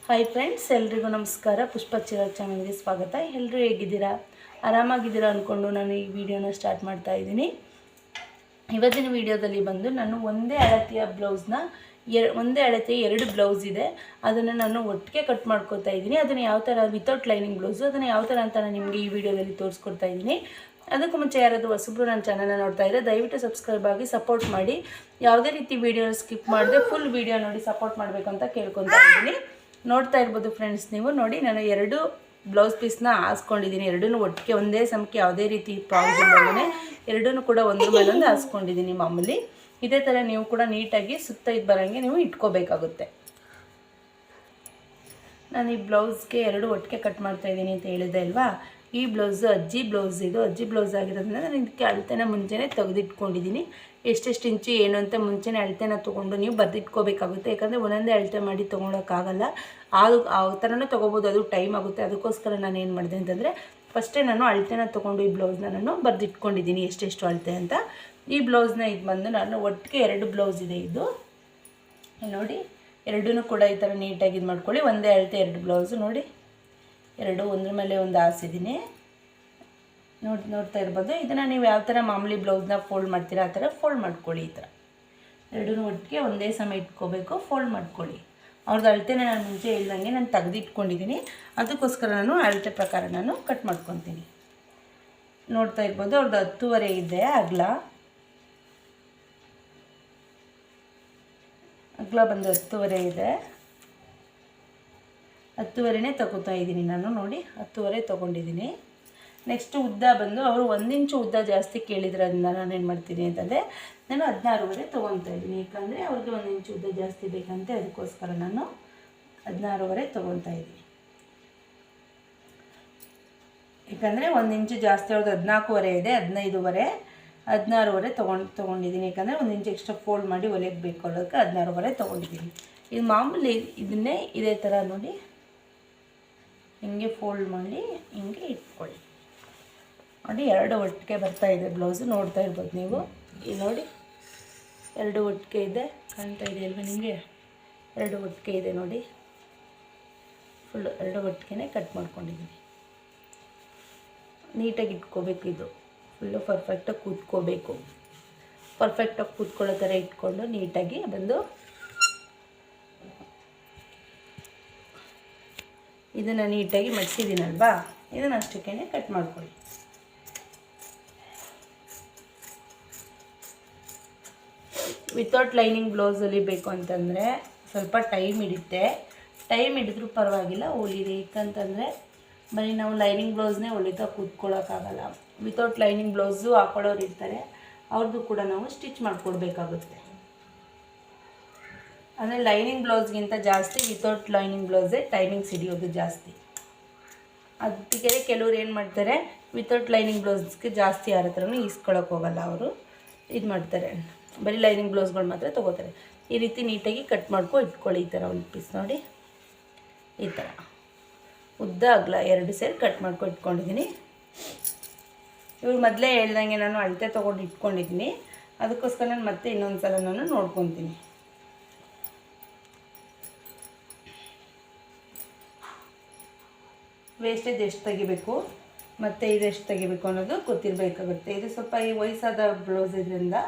Hi friends, ಎಲ್ರಿಗೂ ನಮಸ್ಕಾರ. ಪುಷ್ಪ ಚಿರಾಗ್ ಚಾನಲ್ಗೆ ಸ್ವಾಗತ. ಎಲ್ಲರೂ ಹೇಗಿದ್ದೀರಾ? ಆರಾಮಾಗಿದ್ದೀರಾ ಅಂದ್ಕೊಂಡು ನಾನು ಈ ವಿಡಿಯೋನ ಸ್ಟಾರ್ಟ್ ಮಾಡ್ತಾ ಇದ್ದೀನಿ. ಇವತ್ತಿನ ವಿಡಿಯೋದಲ್ಲಿ ಬಂದು ನಾನು ಒಂದೇ ಅಳತೆಯ ಬ್ಲೌಸ್ನ ಒಂದೇ ಅಳತೆಯ 2 ಬ್ಲೌಸ್ ಇದೆ, ಅದನ್ನು ನಾನು ಒಟ್ಟಿಗೆ ಕಟ್ ಮಾಡ್ಕೊತಾ ಇದ್ದೀನಿ. ಅದನ್ನು ಯಾವ ಥರ ವಿತೌಟ್ ಲೈನಿಂಗ್ ಬ್ಲೌಸು, ಅದನ್ನು ಯಾವ ಥರ ಅಂತ ನಾನು ನಿಮಗೆ ಈ ವಿಡಿಯೋದಲ್ಲಿ ತೋರಿಸ್ಕೊಡ್ತಾ ಇದ್ದೀನಿ. ಅದಕ್ಕೂ ಮುಂಚೆ ಯಾರಾದರೂ ಹೊಸಬ್ರು ನನ್ನ ಚಾನಲ್ನ ನೋಡ್ತಾ ಇದ್ದರೆ ದಯವಿಟ್ಟು ಸಬ್ಸ್ಕ್ರೈಬ್ ಆಗಿ ಸಪೋರ್ಟ್ ಮಾಡಿ. ಯಾವುದೇ ರೀತಿ ವಿಡಿಯೋನ ಸ್ಕಿಪ್ ಮಾಡದೆ ಫುಲ್ ವಿಡಿಯೋ ನೋಡಿ ಸಪೋರ್ಟ್ ಮಾಡಬೇಕು ಅಂತ ಕೇಳ್ಕೊತಾ ಇದ್ದೀನಿ. ನೋಡ್ತಾ ಇರ್ಬೋದು ಫ್ರೆಂಡ್ಸ್, ನೀವು ನೋಡಿ, ನಾನು 2 ಬ್ಲೌಸ್ ಪೀಸ್ನ ಹಾಸ್ಕೊಂಡಿದ್ದೀನಿ. ಎರಡೂ ಒಟ್ಟಿಗೆ ಒಂದೇ ಸಮಕ್ಕೆ ಯಾವುದೇ ರೀತಿ ಪ್ರಾಬ್ಲಮ್ ಇಲ್ಲದೇ ಎರಡೂ ಕೂಡ ಒಂದ್ರ ಮೇಲೊಂದು ಹಾಸ್ಕೊಂಡಿದ್ದೀನಿ. ಮಾಮೂಲಿ ಇದೇ ಥರ ನೀವು ಕೂಡ ನೀಟಾಗಿ ಸುತ್ತ ಇದು ಬರೋಂಗೆ ನೀವು ಇಟ್ಕೋಬೇಕಾಗುತ್ತೆ. ನಾನು ಈ ಬ್ಲೌಸ್ಗೆ 2 ಒಟ್ಟಿಗೆ ಕಟ್ ಮಾಡ್ತಾ ಇದ್ದೀನಿ ಅಂತ ಹೇಳಿದೆ ಅಲ್ವಾ. ಈ ಬ್ಲೌಸು ಅಜ್ಜಿ ಬ್ಲೌಸ್, ಇದು ಅಜ್ಜಿ ಬ್ಲೌಸ್ ಆಗಿರೋದ್ರಿಂದ ನಾನು ಇದಕ್ಕೆ ಅಳತೆನ ಮುಂಚೆನೇ ತೆಗೆದಿಟ್ಕೊಂಡಿದ್ದೀನಿ. ಎಷ್ಟೆಷ್ಟು ಇಂಚು ಏನು ಅಂತ ಮುಂಚೆನೇ ಅಳತೆನ ತೊಗೊಂಡು ನೀವು ಬರೆದಿಟ್ಕೋಬೇಕಾಗುತ್ತೆ. ಯಾಕಂದರೆ ಒಂದೊಂದೇ ಅಳತೆ ಮಾಡಿ ತೊಗೊಳಕ್ಕಾಗಲ್ಲ. ಅದು ಆ ಥರನೂ ತೊಗೋಬೋದು, ಅದು ಟೈಮ್ ಆಗುತ್ತೆ. ಅದಕ್ಕೋಸ್ಕರ ನಾನು ಏನು ಮಾಡಿದೆ ಅಂತಂದರೆ ಫಸ್ಟೇ ನಾನು ಅಳತೆನ ತೊಗೊಂಡು ಈ ಬ್ಲೌಸ್ನ ನಾನು ಬರೆದಿಟ್ಕೊಂಡಿದ್ದೀನಿ ಎಷ್ಟೆಷ್ಟು ಅಳತೆ ಅಂತ. ಈ ಬ್ಲೌಸ್ನ ಇದು ಬಂದು ನಾನು ಒಟ್ಟಿಗೆ 2 ಬ್ಲೌಸ್ ಇದೆ. ಇದು ನೋಡಿ, ಎರಡೂ ಕೂಡ ಈ ಥರ ನೀಟಾಗಿ ಇದು ಮಾಡ್ಕೊಳ್ಳಿ. ಒಂದೇ ಅಳತೆ 2 ಬ್ಲೌಸು ನೋಡಿ, 2 ಒಂದ್ರ ಮೇಲೆ ಒಂದು ಹಾಸಿದ್ದೀನಿ. ನೋಡ್ತಾ ಇರ್ಬೋದು. ಇದನ್ನು ನೀವು ಯಾವ ಥರ ಮಾಮೂಲಿ ಬ್ಲೌಸ್ನ ಫೋಲ್ಡ್ ಮಾಡ್ತೀರಾ ಆ ಥರ ಫೋಲ್ಡ್ ಮಾಡ್ಕೊಳ್ಳಿ. ಈ ಥರ ಎರಡೂ ಒಟ್ಟಿಗೆ ಒಂದೇ ಸಮ ಇಟ್ಕೋಬೇಕು, ಫೋಲ್ಡ್ ಮಾಡ್ಕೊಳ್ಳಿ. ಅವ್ರದ್ದು ಅಳತೆನ ನಾನು ಮುಂಚೆ ಹೇಳ್ದಂಗೆ ನಾನು ತೆಗೆದಿಟ್ಕೊಂಡಿದ್ದೀನಿ. ಅದಕ್ಕೋಸ್ಕರ ನಾನು ಅಳತೆ ಪ್ರಕಾರ ನಾನು ಕಟ್ ಮಾಡ್ಕೊತೀನಿ. ನೋಡ್ತಾ ಇರ್ಬೋದು, ಅವ್ರದ್ದು 10.5 ಇದೆ ಅಗಲ ಬಂದು 10.5 ಇದೆ. 10.5ನೇ ತಗೋತಾ ಇದ್ದೀನಿ ನಾನು. ನೋಡಿ, 10.5 ತೊಗೊಂಡಿದ್ದೀನಿ. ನೆಕ್ಸ್ಟು ಉದ್ದ ಬಂದು ಅವರು 1 ಇಂಚು ಉದ್ದ ಜಾಸ್ತಿ ಕೇಳಿದ್ರಿಂದ ನಾನು ಏನು ಮಾಡ್ತೀನಿ ಅಂತಂದರೆ ನಾನು 16.5 ತೊಗೊತಾ ಇದ್ದೀನಿ. ಯಾಕಂದರೆ ಅವ್ರಿಗೆ 1 ಇಂಚು ಉದ್ದ ಜಾಸ್ತಿ ಬೇಕಂತೆ, ಅದಕ್ಕೋಸ್ಕರ ನಾನು 16.5 ತೊಗೊತಾ ಇದ್ದೀನಿ. ಯಾಕಂದರೆ 1 ಇಂಚು ಜಾಸ್ತಿ, ಅವ್ರದ್ದು 14.5 ಇದೆ, 15.5, 16.5 ತೊಗೊಂಡಿದ್ದೀನಿ. ಯಾಕಂದರೆ 1 ಇಂಚು ಎಕ್ಸ್ಟ್ರಾ ಫೋಲ್ಡ್ ಮಾಡಿ ಹೊಲಿಯಕ್ಕೆ ಬೇಕು ಅನ್ನೋದಕ್ಕೆ 16.5 ತೊಗೊಂಡಿದ್ದೀನಿ. ಇದು ಮಾಮೂಲಿ ಇದನ್ನೇ ಇದೇ ಥರ ನೋಡಿ ಹಿಂಗೆ ಫೋಲ್ಡ್ ಮಾಡಿ ಹಿಂಗೆ ಇಟ್ಕೊಳ್ಳಿ. ನೋಡಿ, 2 ಒಟ್ಟಿಗೆ ಬರ್ತಾ ಇದೆ ಬ್ಲೌಸು. ನೋಡ್ತಾ ಇರ್ಬೋದು ನೀವು. ಇಲ್ಲಿ ನೋಡಿ, 2 ಒಟ್ಟಿಗೆ ಇದೆ, ಕಾಣ್ತಾ ಇದೆ ಅಲ್ವಾ ನಿಮಗೆ? 2 ಒಟ್ಟಿಗೆ ಇದೆ ನೋಡಿ. ಫುಲ್ಲು 2 ಒಟ್ಟಿಗೆ ಕಟ್ ಮಾಡ್ಕೊಂಡಿದ್ದೀನಿ. ನೀಟಾಗಿ ಇಟ್ಕೋಬೇಕು. ಇದು ಫುಲ್ಲು ಪರ್ಫೆಕ್ಟಾಗಿ ಕೂತ್ಕೋಬೇಕು. ಪರ್ಫೆಕ್ಟಾಗಿ ಕೂತ್ಕೊಳ್ಳೋ ಥರ ಇಟ್ಕೊಂಡು ನೀಟಾಗಿ ಬಂದು ಇದನ್ನು ನೀಟಾಗಿ ಮಡಿಸಿದ್ದೀನಲ್ವಾ, ಇದನ್ನು ಅಷ್ಟಕ್ಕೇ ಕಟ್ ಮಾಡ್ಕೊಳ್ಳಿ. ವಿತೌಟ್ ಲೈನಿಂಗ್ ಬ್ಲೌಸಲ್ಲಿ ಬೇಕು ಅಂತಂದರೆ ಸ್ವಲ್ಪ ಟೈಮ್ ಹಿಡಿಯುತ್ತೆ. ಟೈಮ್ ಹಿಡಿದ್ರೂ ಪರವಾಗಿಲ್ಲ, ಹೊಲಿರಿ. ಏಕಂತಂದರೆ ಬರೀ ನಾವು ಲೈನಿಂಗ್ ಬ್ಲೌಸ್ನೇ ಹೊಲಿತಾ ಕೂತ್ಕೊಳ್ಳೋಕ್ಕಾಗಲ್ಲ. ವಿತೌಟ್ ಲೈನಿಂಗ್ ಬ್ಲೌಸು ಹಾಕೊಳ್ಳೋರು ಇರ್ತಾರೆ, ಅವ್ರದ್ದು ಕೂಡ ನಾವು ಸ್ಟಿಚ್ ಮಾಡಿಕೊಡ್ಬೇಕಾಗುತ್ತೆ. ಅಂದರೆ ಲೈನಿಂಗ್ ಬ್ಲೌಸ್ಗಿಂತ ಜಾಸ್ತಿ ವಿತೌಟ್ ಲೈನಿಂಗ್ ಬ್ಲೌಸೇ ಟೈಮಿಂಗ್ಸ್ ಹಿಡಿಯೋದು ಜಾಸ್ತಿ. ಅದಕ್ಕೆ ಕೆಲವ್ರು ಏನು ಮಾಡ್ತಾರೆ, ವಿತೌಟ್ ಲೈನಿಂಗ್ ಬ್ಲೌಸ್ಗೆ ಜಾಸ್ತಿ ಯಾರ ಹತ್ರನೂ ಈಸ್ಕೊಳ್ಳೋಕೆ ಹೋಗಲ್ಲ. ಅವರು ಇದು ಮಾಡ್ತಾರೆ, ಬರೀ ಲೈನಿಂಗ್ ಬ್ಲೌಸ್ಗಳು ಮಾತ್ರ ತೊಗೋತಾರೆ. ಈ ರೀತಿ ನೀಟಾಗಿ ಕಟ್ ಇಟ್ಕೊಳ್ಳಿ. ಈ ಥರ ಒಂದು ಪೀಸ್ ನೋಡಿ, ಈ ಥರ ಉದ್ದ ಅಗಲ 2 ಸೇರಿ ಕಟ್ ಇಟ್ಕೊಂಡಿದ್ದೀನಿ. ಇವ್ರು ಮೊದಲೇ ಹೇಳ್ದಂಗೆ ನಾನು ಅಳತೆ ತೊಗೊಂಡು ಇಟ್ಕೊಂಡಿದ್ದೀನಿ. ಅದಕ್ಕೋಸ್ಕರ ನಾನು ಮತ್ತೆ ಇನ್ನೊಂದು ಸಲ ನಾನು ನೋಡ್ಕೊತೀನಿ. ವೇಸ್ಟೇಜ್ ಎಷ್ಟು ತೆಗಿಬೇಕು ಮತ್ತು ಇದು ಎಷ್ಟು ತೆಗಿಬೇಕು ಅನ್ನೋದು ಗೊತ್ತಿರಬೇಕಾಗುತ್ತೆ. ಇದು ಸ್ವಲ್ಪ ಈ ವಯಸ್ಸಾದ ಬ್ಲೌಸ್ ಇದರಿಂದ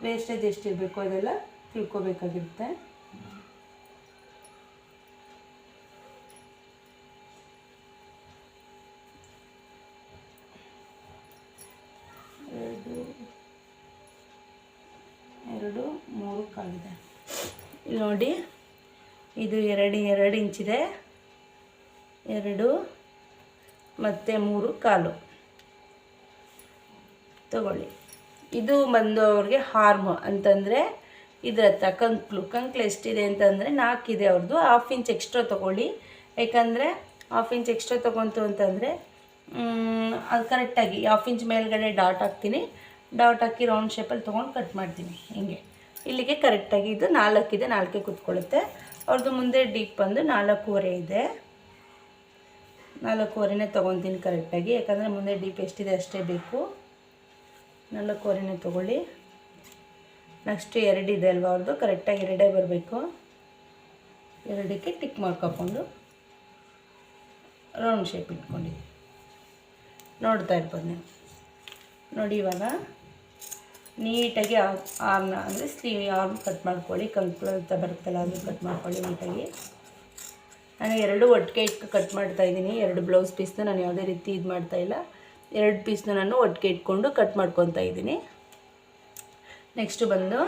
ವೇಸ್ಟೇಜ್ ಎಷ್ಟಿರಬೇಕು ಅದೆಲ್ಲ ತಿಳ್ಕೊಬೇಕಾಗಿರುತ್ತೆ. ಎರಡು 3 ಕಾಲಿದೆ. ಇಲ್ಲಿ ನೋಡಿ, ಇದು 2 ಇಂಚಿದೆ, 2 ಮತ್ತು 3 ಕಾಲು ತಗೊಳ್ಳಿ. ಇದು ಬಂದು ಅವ್ರಿಗೆ ಹಾರ್ಮ್ ಅಂತಂದರೆ ಇದರ ಹತ್ರ ಕಂಕ್ಲು ಎಷ್ಟಿದೆ ಅಂತಂದರೆ 4 ಇದೆ ಅವ್ರದ್ದು. 1/2 ಇಂಚ್ ಎಕ್ಸ್ಟ್ರಾ ತೊಗೊಳ್ಳಿ. ಯಾಕಂದರೆ 1/2 ಇಂಚ್ ಎಕ್ಸ್ಟ್ರಾ ತೊಗೊತು ಅಂತಂದರೆ ಅದು ಕರೆಕ್ಟಾಗಿ 1/2 ಇಂಚ್ ಮೇಲ್ಗಡೆ ಡಾಟ್ ಹಾಕ್ತೀನಿ. ಡಾಟ್ ಹಾಕಿ ರೌಂಡ್ ಶೇಪಲ್ಲಿ ತೊಗೊಂಡು ಕಟ್ ಮಾಡ್ತೀನಿ. ಹಿಂಗೆ ಇಲ್ಲಿಗೆ ಕರೆಕ್ಟಾಗಿ ಇದು 4 ಇದೆ, 4 ಕೂತ್ಕೊಳ್ಳುತ್ತೆ. ಅವ್ರದ್ದು ಮುಂದೆ ಡೀಪ್ ಬಂದು 4.5 ಇದೆ. 4.5ನೇ ತೊಗೊತೀನಿ ಕರೆಕ್ಟಾಗಿ. ಯಾಕಂದರೆ ಮುಂದೆ ಡೀಪ್ ಎಷ್ಟಿದೆ ಅಷ್ಟೇ ಬೇಕು. 4.5ನೇ ತೊಗೊಳ್ಳಿ. ನೆಕ್ಸ್ಟ್ 2 ಇದೆ ಅಲ್ವಾ ಅವ್ರದ್ದು, ಕರೆಕ್ಟಾಗಿ 2 ಬರಬೇಕು. ಎರಡಕ್ಕೆ ಟಿಕ್ ಮಾರ್ಕ್ ಹಾಕ್ಕೊಂಡು ರೌಂಡ್ ಶೇಪ್ ಇಟ್ಕೊಂಡಿದ್ದೀನಿ. ನೋಡ್ತಾ ಇರ್ಬೋದು ನೀವು. ನೋಡಿ ಇವಾಗ ನೀಟಾಗಿ ಆರ್ಮ್ನ ಅಂದರೆ ಸ್ಲೀವ್ ಆರ್ಮ್ ಕಟ್ ಮಾಡ್ಕೊಳ್ಳಿ. ಕಂಕ್ಳು ಅಂತ ಬರುತ್ತಲ್ಲ ಅದು ಕಟ್ ಮಾಡ್ಕೊಳ್ಳಿ ನೀಟಾಗಿ. ನಾನು ಎರಡು ಒಟ್ಟಿಗೆ ಇಟ್ಟು ಕಟ್ ಮಾಡ್ತಾಯಿದ್ದೀನಿ. ಎರಡು ಬ್ಲೌಸ್ ಪೀಸ್ನ ನಾನು ಯಾವುದೇ ರೀತಿ ಇದು ಮಾಡ್ತಾಯಿಲ್ಲ. ಎರಡು ಪೀಸ್ನ ನಾನು ಒಟ್ಟಿಗೆ ಇಟ್ಕೊಂಡು ಕಟ್ ಮಾಡ್ಕೊತಾ ಇದ್ದೀನಿ. ನೆಕ್ಸ್ಟು ಬಂದು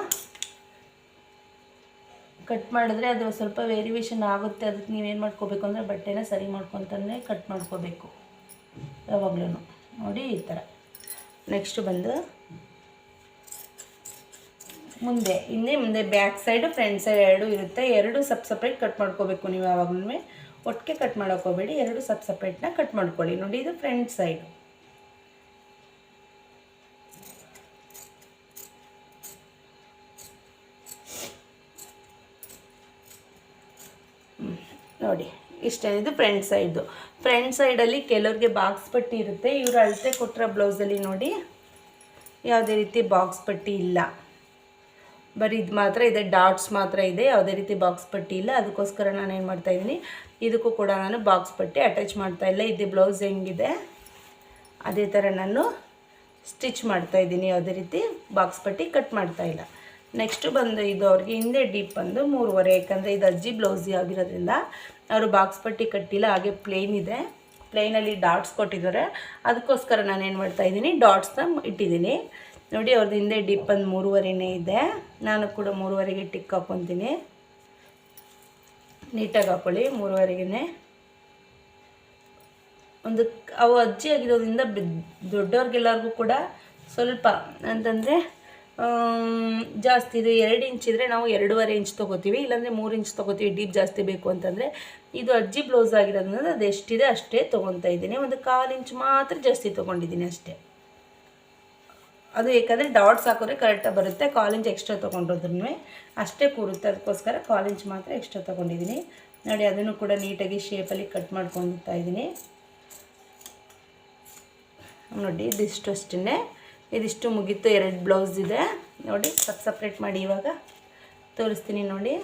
ಕಟ್ ಮಾಡಿದ್ರೆ ಅದು ಸ್ವಲ್ಪ ವೇರಿಯೇಷನ್ ಆಗುತ್ತೆ. ಅದಕ್ಕೆ ನೀವೇನು ಮಾಡ್ಕೋಬೇಕು ಅಂದರೆ ಬಟ್ಟೆನ ಸರಿ ಮಾಡ್ಕೊತಾನೆ ಕಟ್ ಮಾಡ್ಕೋಬೇಕು ಯಾವಾಗಲೂ. ನೋಡಿ ಈ ಥರ. ನೆಕ್ಸ್ಟು ಬಂದು ಮುಂದೆ ಬ್ಯಾಕ್ ಸೈಡು ಫ್ರಂಟ್ ಸೈಡ್ ಎರಡು ಇರುತ್ತೆ. ಎರಡು ಸಪ್ರೇಟ್ ಕಟ್ ಮಾಡ್ಕೋಬೇಕು. ನೀವು ಯಾವಾಗಲೂ ಒಟ್ಟಿಗೆ ಕಟ್ ಮಾಡೋಕ್ಕೋಗಬೇಡಿ. ಎರಡು ಸಪ್ರೇಟ್ನ ಕಟ್ ಮಾಡ್ಕೊಳ್ಳಿ. ನೋಡಿ ಇದು ಫ್ರಂಟ್ ಸೈಡು. ನೋಡಿ ಇಷ್ಟೇ. ಇದು ಫ್ರಂಟ್ ಸೈಡ್ದು. ಫ್ರಂಟ್ ಸೈಡಲ್ಲಿ ಕೆಲವ್ರಿಗೆ ಬಾಕ್ಸ್ ಪಟ್ಟಿ ಇರುತ್ತೆ. ಇವರು ಅಳತೆ ಕೊಟ್ಟಿರೋ ಬ್ಲೌಸಲ್ಲಿ ನೋಡಿ ಯಾವುದೇ ರೀತಿ ಬಾಕ್ಸ್ ಪಟ್ಟಿ ಇಲ್ಲ. ಬರೀ ಇದು ಮಾತ್ರ ಇದೆ, ಡಾಟ್ಸ್ ಮಾತ್ರ ಇದೆ. ಯಾವುದೇ ರೀತಿ ಬಾಕ್ಸ್ ಪಟ್ಟಿ ಇಲ್ಲ. ಅದಕ್ಕೋಸ್ಕರ ನಾನು ಏನು ಮಾಡ್ತಾಯಿದ್ದೀನಿ, ಇದಕ್ಕೂ ಕೂಡ ನಾನು ಬಾಕ್ಸ್ ಪಟ್ಟಿ ಅಟ್ಯಾಚ್ ಮಾಡ್ತಾಯಿಲ್ಲ. ಇದು ಬ್ಲೌಸ್ ಹೆಂಗಿದೆ ಅದೇ ಥರ ನಾನು ಸ್ಟಿಚ್ ಮಾಡ್ತಾಯಿದ್ದೀನಿ. ಯಾವುದೇ ರೀತಿ ಬಾಕ್ಸ್ ಪಟ್ಟಿ ಕಟ್ ಮಾಡ್ತಾಯಿಲ್ಲ. ನೆಕ್ಸ್ಟು ಬಂದು ಇದು ಅವ್ರಿಗೆ ಹಿಂದೆ ಡೀಪ್ ಬಂದು 3.5. ಯಾಕಂದರೆ ಇದು ಅಜ್ಜಿ ಬ್ಲೌಸ್ ಆಗಿರೋದ್ರಿಂದ ಅವರು ಬಾಕ್ಸ್ ಪಟ್ಟಿ ಕಟ್ಟಿಲ್ಲ. ಹಾಗೆ ಪ್ಲೇನ್ ಇದೆ. ಪ್ಲೇನಲ್ಲಿ ಡಾಟ್ಸ್ ಕೊಟ್ಟಿದ್ದಾರೆ. ಅದಕ್ಕೋಸ್ಕರ ನಾನು ಏನು ಮಾಡ್ತಾಯಿದ್ದೀನಿ, ಡಾಟ್ಸ್ನ ಇಟ್ಟಿದ್ದೀನಿ. ನೋಡಿ ಅವ್ರದ್ದು ಹಿಂದೆ ಡೀಪ್ ಬಂದು 3.5 ಇದೆ. ನಾನು ಕೂಡ 3.5ಗೆ ಟಿಕ್ ಹಾಕ್ಕೊತೀನಿ. ನೀಟಾಗಿ ಹಾಕ್ಕೊಳ್ಳಿ. 3.5ಗೆ ಒಂದು ಅವು ಅಜ್ಜಿ ಆಗಿರೋದ್ರಿಂದ ದೊಡ್ಡವ್ರಿಗೆಲ್ಲರಿಗೂ ಕೂಡ ಸ್ವಲ್ಪ ಅಂತಂದರೆ ಜಾಸ್ತಿ ಇದು 2 ಇಂಚ್ ಇದ್ದರೆ ನಾವು 2.5 ಇಂಚ್ ತೊಗೋತೀವಿ. ಇಲ್ಲಾಂದರೆ 3 ಇಂಚ್ ತೊಗೋತೀವಿ ಡೀಪ್ ಜಾಸ್ತಿ ಬೇಕು ಅಂತಂದರೆ. ಇದು ಅಜ್ಜಿ ಬ್ಲೌಸ್ ಆಗಿರೋದ್ರಿಂದ ಅದು ಎಷ್ಟಿದೆ ಅಷ್ಟೇ ತೊಗೊತಾ ಇದ್ದೀನಿ. ಒಂದು 1/4 ಇಂಚ್ ಮಾತ್ರ ಜಾಸ್ತಿ ತೊಗೊಂಡಿದ್ದೀನಿ ಅಷ್ಟೇ. ಅದು ಏಕೆಂದರೆ ಡಾಟ್ಸ್ ಹಾಕಿದ್ರೆ ಕರೆಕ್ಟಾಗಿ ಬರುತ್ತೆ. 1/4 ಇಂಚ್ ಎಕ್ಸ್ಟ್ರಾ ತೊಗೊಂಡ್ರೂ ಅಷ್ಟೇ ಕೂರುತ್ತೆ. ಅದಕ್ಕೋಸ್ಕರ 1/4 ಇಂಚ್ ಮಾತ್ರ ಎಕ್ಸ್ಟ್ರಾ ತೊಗೊಂಡಿದ್ದೀನಿ. ನೋಡಿ ಅದನ್ನು ಕೂಡ ನೀಟಾಗಿ ಶೇಪಲ್ಲಿ ಕಟ್ ಮಾಡ್ಕೊಳ್ತಾ ಇದ್ದೀನಿ. ನೋಡಿ ಇದಿಷ್ಟು ಅಷ್ಟೇ. ಇದಿಷ್ಟು ಮುಗೀತು. 2 ಬ್ಲೌಸ್ ಇದೆ. ನೋಡಿ ಸಪ್ರೇಟ್ ಮಾಡಿ ಇವಾಗ ತೋರಿಸ್ತೀನಿ. ನೋಡಿ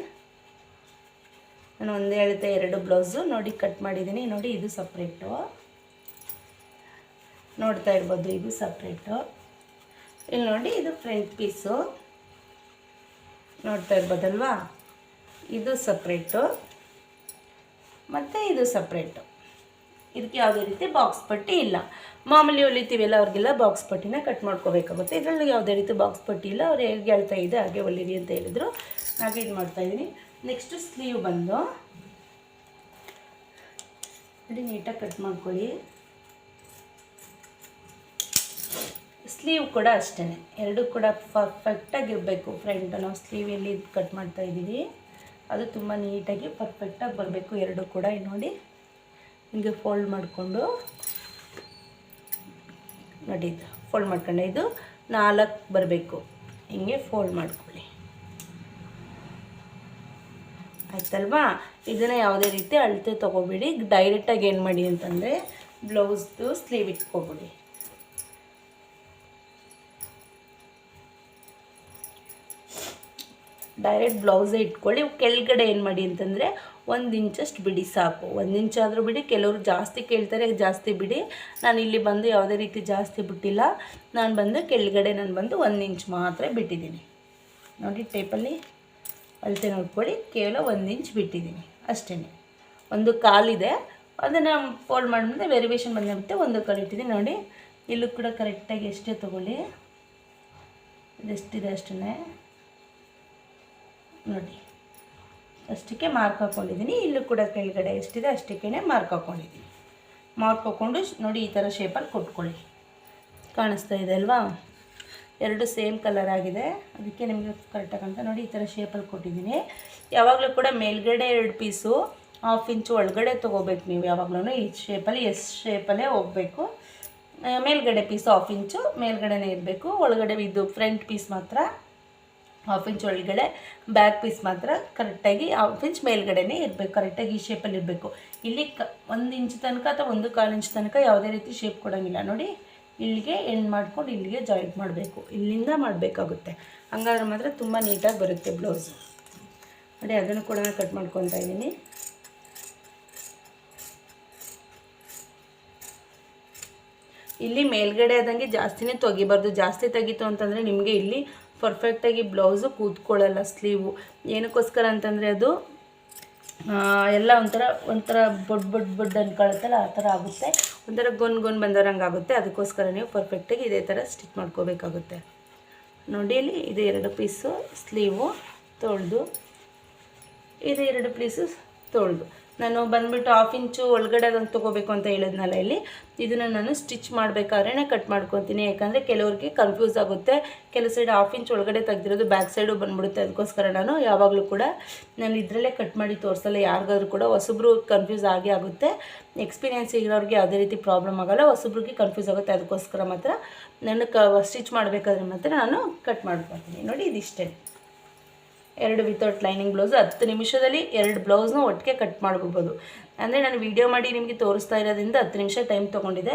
ನಾನು ಒಂದೇ ಅಳತೆ 2 ಬ್ಲೌಸು ನೋಡಿ ಕಟ್ ಮಾಡಿದ್ದೀನಿ. ನೋಡಿ ಇದು ಸಪ್ರೇಟು ನೋಡ್ತಾ ಇರ್ಬೋದು. ಇದು ಸಪ್ರೇಟು. ಇಲ್ಲಿ ನೋಡಿ ಇದು ಫ್ರಂಟ್ ಪೀಸು ನೋಡ್ತಾ ಇರ್ಬೋದಲ್ವಾ. ಇದು ಸಪ್ರೇಟು ಮತ್ತು ಇದು ಸಪ್ರೇಟು. ಇದಕ್ಕೆ ಯಾವುದೇ ರೀತಿ ಬಾಕ್ಸ್ ಪಟ್ಟಿ ಇಲ್ಲ. ಮಾಮೂಲಿ ಹೊಲಿತೀವಲ್ಲ ಅವ್ರಿಗೆಲ್ಲ ಬಾಕ್ಸ್ ಪಟ್ಟಿನ ಕಟ್ ಮಾಡ್ಕೋಬೇಕಾಗುತ್ತೆ. ಇದರಲ್ಲಿ ಯಾವುದೇ ರೀತಿ ಬಾಕ್ಸ್ ಪಟ್ಟಿ ಇಲ್ಲ. ಅವ್ರು ಹೇಗೆ ಹೇಳ್ತಾ ಇದೆ ಹಾಗೆ ಹೊಲಿರಿ ಅಂತ ಹೇಳಿದರು. ಹಾಗೆ ಇದು ಮಾಡ್ತಾಯಿದ್ದೀನಿ. ನೆಕ್ಸ್ಟು ಸ್ಲೀವ್ ಬಂದು ನೋಡಿ ನೀಟಾಗಿ ಕಟ್ ಮಾಡ್ಕೊಳ್ಳಿ. ಸ್ಲೀವ್ ಕೂಡ ಅಷ್ಟೇ. ಎರಡೂ ಕೂಡ ಪರ್ಫೆಕ್ಟಾಗಿರಬೇಕು. ಫ್ರಂಟ್ ನಾವು ಸ್ಲೀವ್ ಎಲ್ಲಿ ಕಟ್ ಮಾಡ್ತಾಯಿದ್ದೀವಿ ಅದು ತುಂಬ ನೀಟಾಗಿ ಪರ್ಫೆಕ್ಟಾಗಿ ಬರಬೇಕು. ಎರಡೂ ಕೂಡ ನೋಡಿ ಹಿಂಗೆ ಫೋಲ್ಡ್ ಮಾಡಿಕೊಂಡು ನೋಡಿ ಇದು ಫೋಲ್ಡ್ ಮಾಡ್ಕೊಂಡು ಇದು 4 ಬರಬೇಕು. ಹಿಂಗೆ ಫೋಲ್ಡ್ ಮಾಡ್ಕೊಳ್ಳಿ ಆಯ್ತಲ್ವಾ. ಇದನ್ನು ಯಾವುದೇ ರೀತಿ ಅಳತೆ ತೊಗೊಬೇಡಿ. ಡೈರೆಕ್ಟಾಗಿ ಏನು ಮಾಡಿ ಅಂತಂದರೆ ಬ್ಲೌಸ್ದು ಸ್ಲೀವ್ ಇಟ್ಕೊಬಿಡಿ. ಡೈರೆಕ್ಟ್ ಬ್ಲೌಸೇ ಇಟ್ಕೊಳ್ಳಿ. ಕೆಳಗಡೆ ಏನು ಮಾಡಿ ಅಂತಂದರೆ 1 ಇಂಚಷ್ಟು ಬಿಡಿ ಸಾಕು. 1 ಇಂಚ್ ಆದರೂ ಬಿಡಿ. ಕೆಲವರು ಜಾಸ್ತಿ ಕೇಳ್ತಾರೆ, ಜಾಸ್ತಿ ಬಿಡಿ. ನಾನು ಇಲ್ಲಿ ಬಂದು ಯಾವುದೇ ರೀತಿ ಜಾಸ್ತಿ ಬಿಟ್ಟಿಲ್ಲ. ನಾನು ಬಂದು ಕೆಳಗಡೆ 1 ಇಂಚ್ ಮಾತ್ರ ಬಿಟ್ಟಿದ್ದೀನಿ. ನೋಡಿ ಟೇಪಲ್ಲಿ ಅಳತೆ ನೋಡ್ಕೊಳ್ಳಿ. ಕೇವಲ 1 ಇಂಚ್ ಬಿಟ್ಟಿದ್ದೀನಿ ಅಷ್ಟೇ. 1/4 ಇದೆ. ಅದನ್ನು ಫೋಲ್ಡ್ ಮಾಡಿದ್ರೆ ವೇರಿಯೇಷನ್ ಬಂದಿರುತ್ತೆ. 1/4 ಇಟ್ಟಿದ್ದೀನಿ. ನೋಡಿ ಇಲ್ಲೂ ಕೂಡ ಕರೆಕ್ಟಾಗಿ ಎಷ್ಟೇ ತೊಗೊಳ್ಳಿ. ಇದೆಷ್ಟಿದೆ ಅಷ್ಟೇ ನೋಡಿ ಅಷ್ಟಕ್ಕೆ ಮಾರ್ಕ್ ಹಾಕ್ಕೊಂಡಿದ್ದೀನಿ. ಇಲ್ಲೂ ಕೂಡ ಕೆಳಗಡೆ ಎಷ್ಟಿದೆ ಅಷ್ಟಕ್ಕೇ ಮಾರ್ಕ್ ಹಾಕ್ಕೊಂಡಿದ್ದೀನಿ. ಮಾರ್ಕ್ ಹಾಕ್ಕೊಂಡು ನೋಡಿ ಈ ಥರ ಶೇಪಲ್ಲಿ ಕೊಟ್ಕೊಳ್ಳಿ. ಕಾಣಿಸ್ತಾ ಇದೆ ಅಲ್ವಾ. 2 ಸೇಮ್ ಕಲರ್ ಆಗಿದೆ. ಅದಕ್ಕೆ ನಿಮಗೆ ಕರೆಕ್ಟಾಗಿ ಅಂತ ನೋಡಿ ಈ ಥರ ಶೇಪಲ್ಲಿ ಕೊಟ್ಟಿದ್ದೀನಿ. ಯಾವಾಗಲೂ ಕೂಡ ಮೇಲ್ಗಡೆ 2 ಪೀಸು 1/2 ಇಂಚು ಒಳಗಡೆ ತೊಗೋಬೇಕು. ನೀವು ಯಾವಾಗಲೂ ಈ ಶೇಪಲ್ಲಿ ಶೇಪಲ್ಲೇ ಹೋಗಬೇಕು. ಮೇಲ್ಗಡೆ ಪೀಸು 1/2 ಇಂಚು ಮೇಲ್ಗಡೆನೇ ಇರಬೇಕು. ಒಳಗಡೆ ಇದು ಫ್ರಂಟ್ ಪೀಸ್ ಮಾತ್ರ 1/2 ಇಂಚ್ ಒಳಗಡೆ, ಬ್ಯಾಕ್ ಪೀಸ್ ಮಾತ್ರ ಕರೆಕ್ಟಾಗಿ 1/2 ಇಂಚ್ ಮೇಲ್ಗಡೆನೇ ಇರಬೇಕು. ಕರೆಕ್ಟಾಗಿ ಈ ಶೇಪಲ್ಲಿ ಇರಬೇಕು. ಇಲ್ಲಿ 1 ಇಂಚ್ ತನಕ ಅಥವಾ 1/4 ಇಂಚ್ ತನಕ ಯಾವುದೇ ರೀತಿ ಶೇಪ್ ಕೊಡೋಂಗಿಲ್ಲ. ನೋಡಿ ಇಲ್ಲಿಗೆ ಎಂಡ್ ಮಾಡ್ಕೊಂಡು ಇಲ್ಲಿಗೆ ಜಾಯಿಂಟ್ ಮಾಡಬೇಕು. ಇಲ್ಲಿಂದ ಮಾಡಬೇಕಾಗುತ್ತೆ. ಹಂಗಾದ್ರೆ ಮಾತ್ರ ತುಂಬ ನೀಟಾಗಿ ಬರುತ್ತೆ ಬ್ಲೌಸು. ನೋಡಿ ಅದನ್ನು ಕೂಡ ನಾನು ಕಟ್ ಮಾಡ್ಕೊತಾ ಇದ್ದೀನಿ. ಇಲ್ಲಿ ಮೇಲ್ಗಡೆ ಆದಂಗೆ ಜಾಸ್ತಿನೇ ತೆಗಿಬಾರ್ದು. ಜಾಸ್ತಿ ತೆಗಿತು ಅಂತಂದರೆ ನಿಮಗೆ ಇಲ್ಲಿ ಪರ್ಫೆಕ್ಟಾಗಿ ಬ್ಲೌಸು ಕೂತ್ಕೊಳ್ಳಲ್ಲ ಸ್ಲೀವು. ಏನಕ್ಕೋಸ್ಕರ ಅಂತಂದರೆ ಅದು ಎಲ್ಲ ಒಂಥರ ಬೊಡ್ ಅನ್ಕೊಳುತ್ತಲ್ಲ ಆ ಥರ ಆಗುತ್ತೆ, ಒಂಥರ ಗೊನ್ ಬಂದೋರಂಗೆ ಆಗುತ್ತೆ. ಅದಕ್ಕೋಸ್ಕರ ನೀವು ಪರ್ಫೆಕ್ಟಾಗಿ ಇದೇ ಥರ ಸ್ಟಿಚ್ ಮಾಡ್ಕೋಬೇಕಾಗುತ್ತೆ. ನೋಡಿ ಇಲ್ಲಿ ಇದು 2 ಪೀಸು ಸ್ಲೀವು ತೊಳೆದು, ಇದು 2 ಪೀಸು ತೊಳೆದು ನಾನು ಬಂದುಬಿಟ್ಟು 1/2 ಇಂಚು ಒಳಗಡೆ ಅದನ್ನು ತೊಗೋಬೇಕು ಅಂತ ಹೇಳಿದ್ನಲ್ಲ. ಇಲ್ಲಿ ಇದನ್ನು ನಾನು ಸ್ಟಿಚ್ ಮಾಡಬೇಕಾದ್ರೆ ಕಟ್ ಮಾಡ್ಕೊತೀನಿ. ಯಾಕಂದರೆ ಕೆಲವ್ರಿಗೆ ಕನ್ಫ್ಯೂಸ್ ಆಗುತ್ತೆ. ಕೆಲವು ಸೈಡ್ 1/2 ಇಂಚ್ ಒಳಗಡೆ ತೆಗ್ದಿರೋದು ಬ್ಯಾಕ್ ಸೈಡು ಬಂದುಬಿಡುತ್ತೆ. ಅದಕ್ಕೋಸ್ಕರ ನಾನು ಯಾವಾಗಲೂ ಕೂಡ ನಾನು ಇದರಲ್ಲೇ ಕಟ್ ಮಾಡಿ ತೋರಿಸಲ್ಲ. ಯಾರಿಗಾದ್ರೂ ಕೂಡ ಹೊಸಬ್ರು ಕನ್ಫ್ಯೂಸ್ ಆಗುತ್ತೆ. ಎಕ್ಸ್ಪೀರಿಯೆನ್ಸ್ ಇರೋರಿಗೆ ಯಾವುದೇ ರೀತಿ ಪ್ರಾಬ್ಲಮ್ ಆಗೋಲ್ಲ, ಹೊಸಬ್ರಿಗೆ ಕನ್ಫ್ಯೂಸ್ ಆಗುತ್ತೆ. ಅದಕ್ಕೋಸ್ಕರ ಮಾತ್ರ ನಾನು ಸ್ಟಿಚ್ ಮಾಡಬೇಕಾದ್ರೆ ಮಾತ್ರ ನಾನು ಕಟ್ ಮಾಡ್ಕೊತೀನಿ. ನೋಡಿ ಇದಿಷ್ಟೇ, 2 ವಿತೌಟ್ ಲೈನಿಂಗ್ ಬ್ಲೌಸು 10 ನಿಮಿಷದಲ್ಲಿ 2 ಬ್ಲೌಸ್ನ ಒಟ್ಟಿಗೆ ಕಟ್ ಮಾಡ್ಕೋಬೋದು. ಅಂದರೆ ನಾನು ವೀಡಿಯೋ ಮಾಡಿ ನಿಮಗೆ ತೋರಿಸ್ತಾ ಇರೋದ್ರಿಂದ 10 ನಿಮಿಷ ಟೈಮ್ ತೊಗೊಂಡಿದೆ,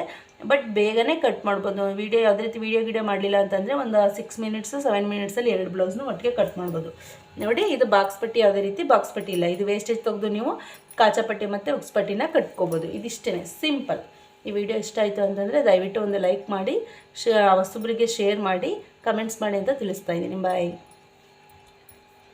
ಬಟ್ ಬೇಗನೆ ಕಟ್ ಮಾಡ್ಬೋದು. ವೀಡಿಯೋ ಯಾವುದೇ ರೀತಿ ವೀಡಿಯೋ ಮಾಡಲಿಲ್ಲ ಅಂತಂದರೆ ಒಂದು 6 ಮಿನಿಟ್ಸು 7 ಮಿನಿಟ್ಸಲ್ಲಿ 2 ಬ್ಲೌಸ್ನ ಒಟ್ಟಿಗೆ ಕಟ್ ಮಾಡ್ಬೋದು. ನೋಡಿ ಇದು ಬಾಕ್ಸ್ ಪಟ್ಟಿ, ಯಾವುದೇ ರೀತಿ ಬಾಕ್ಸ್ ಪಟ್ಟಿ ಇಲ್ಲ. ಇದು ವೇಸ್ಟೇಜ್ ತೆಗೆದು ನೀವು ಕಾಚಾ ಪಟ್ಟಿ ಮತ್ತು ಉಕ್ಸ್ ಪಟ್ಟಿನ ಕಟ್ಕೋಬೋದು. ಇದಿಷ್ಟೇ ಸಿಂಪಲ್. ಈ ವಿಡಿಯೋ ಇಷ್ಟ ಆಯಿತು ಅಂತಂದರೆ ದಯವಿಟ್ಟು ಒಂದು ಲೈಕ್ ಮಾಡಿ, ಹೊಸಬ್ರಿಗೆ ಶೇರ್ ಮಾಡಿ, ಕಮೆಂಟ್ಸ್ ಮಾಡಿ ಅಂತ ತಿಳಿಸ್ತಾ ಇದ್ದೀನಿ. ಬಾಯ್.